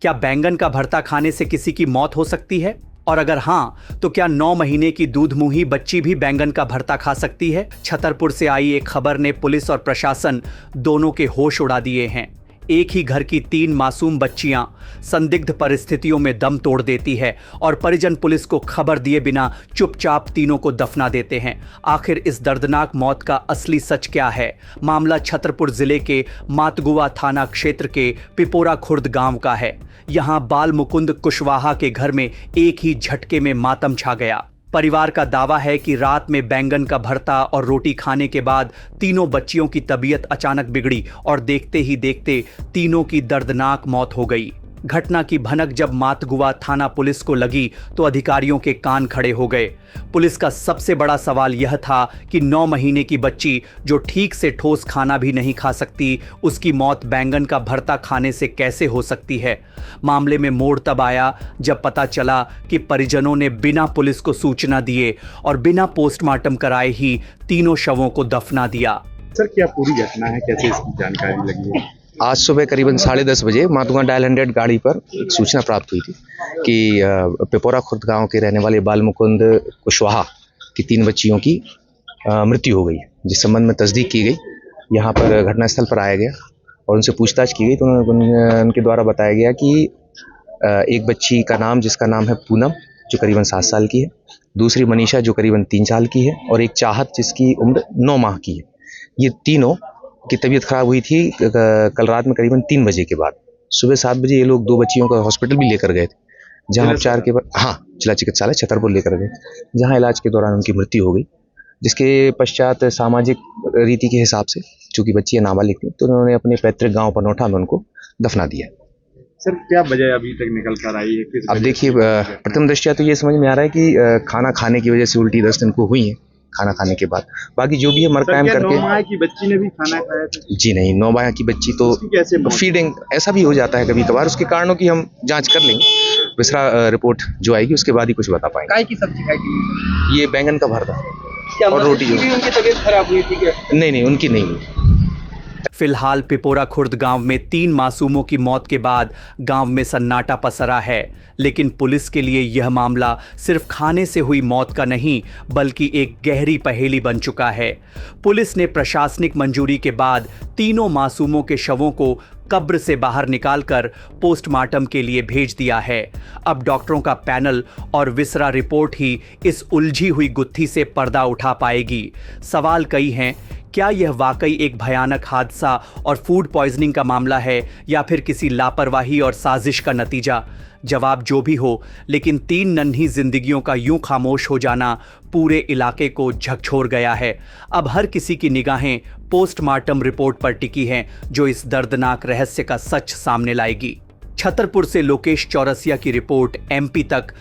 क्या बैंगन का भरता खाने से किसी की मौत हो सकती है? और अगर हाँ, तो क्या 9 महीने की दूधमुंही बच्ची भी बैंगन का भरता खा सकती है? छतरपुर से आई एक खबर ने पुलिस और प्रशासन दोनों के होश उड़ा दिए हैं। एक ही घर की 3 मासूम बच्चियां संदिग्ध परिस्थितियों में दम तोड़ देती है और परिजन पुलिस को खबर दिए बिना चुपचाप तीनों को दफना देते हैं। आखिर इस दर्दनाक मौत का असली सच क्या है? मामला छतरपुर जिले के मातगुवा थाना क्षेत्र के पिपोरा खुर्द गांव का है। यहां बाल मुकुंद कुशवाहा के घर में एक ही झटके में मातम छा गया। परिवार का दावा है कि रात में बैंगन का भरता और रोटी खाने के बाद तीनों बच्चियों की तबीयत अचानक बिगड़ी और देखते ही देखते तीनों की दर्दनाक मौत हो गई। घटना की भनक जब मातगुवा थाना पुलिस को लगी तो अधिकारियों के कान खड़े हो गए। पुलिस का सबसे बड़ा सवाल यह था कि 9 महीने की बच्ची जो ठीक से ठोस खाना भी नहीं खा सकती, उसकी मौत बैंगन का भरता खाने से कैसे हो सकती है। मामले में मोड़ तब आया जब पता चला कि परिजनों ने बिना पुलिस को सूचना दिए और बिना पोस्टमार्टम कराए ही तीनों शवों को दफना दिया। सर, क्या पूरी घटना है, कैसे इसकी जानकारी लगी है? आज सुबह करीबन 10:30 बजे मातुंगा डायल 100 गाड़ी पर एक सूचना प्राप्त हुई थी कि पिपोरा खुर्द गांव के रहने वाले बाल मुकुंद कुशवाहा की 3 बच्चियों की मृत्यु हो गई। जिस संबंध में तस्दीक की गई, यहाँ पर घटनास्थल पर आया गया और उनसे पूछताछ की गई तो उनके द्वारा बताया गया कि एक बच्ची का नाम, जिसका नाम है पूनम, जो करीबन 7 साल की है, दूसरी मनीषा जो करीबन 3 साल की है और एक चाहत जिसकी उम्र 9 माह की है। ये तीनों की तबीयत खराब हुई थी कल रात में करीबन 3 बजे के बाद। सुबह 7 बजे ये लोग 2 बच्चियों को हॉस्पिटल भी लेकर गए थे, जहां उपचार के बाद जिला चिकित्सालय छतरपुर लेकर गए, जहां इलाज के दौरान उनकी मृत्यु हो गई। जिसके पश्चात सामाजिक रीति के हिसाब से, चूंकि बच्चियां नाबालिग थी, तो उन्होंने अपने पैतृक गांव पनोठा में उनको दफना दिया। सर, क्या वजह अभी तक निकल कर आई है? अब देखिए, प्रथम दृष्टया तो ये समझ में आ रहा है कि खाना खाने की वजह से उल्टी दस्त इनको हुई है खाना खाने के बाद। बाकी जो भी है मर कायम करके। 9 माह की बच्ची ने भी खाना खाया था? जी नहीं, 9 माह की बच्ची तो फीडिंग ऐसा भी हो जाता है कभी कभार। उसके कारणों की हम जांच कर लेंगे। विसरा रिपोर्ट जो आएगी उसके बाद ही कुछ बता पाएंगे। काय की सब्जी खाई थी? ये बैंगन का भरता और रोटी। उनकी तबीयत खराब हुई थी क्या? नहीं, उनकी नहीं हुई। फिलहाल पिपोरा खुर्द गांव में 3 मासूमों की मौत के बाद गांव में सन्नाटा पसरा है, लेकिन पुलिस के लिए यह मामला सिर्फ खाने से हुई मौत का नहीं बल्कि एक गहरी पहेली बन चुका है। पुलिस ने प्रशासनिक मंजूरी के बाद तीनों मासूमों के शवों को कब्र से बाहर निकालकर पोस्टमार्टम के लिए भेज दिया है। अब डॉक्टरों का पैनल और विसरा रिपोर्ट ही इस उलझी हुई गुत्थी से पर्दा उठा पाएगी। सवाल कई हैं, क्या यह वाकई एक भयानक हादसा और फूड पॉइजनिंग का मामला है या फिर किसी लापरवाही और साजिश का नतीजा? जवाब जो भी हो, लेकिन 3 नन्ही जिंदगियों का यूं खामोश हो जाना पूरे इलाके को झकझोर गया है। अब हर किसी की निगाहें पोस्टमार्टम रिपोर्ट पर टिकी हैं, जो इस दर्दनाक रहस्य का सच सामने लाएगी। छतरपुर से लोकेश चौरसिया की रिपोर्ट, MP तक,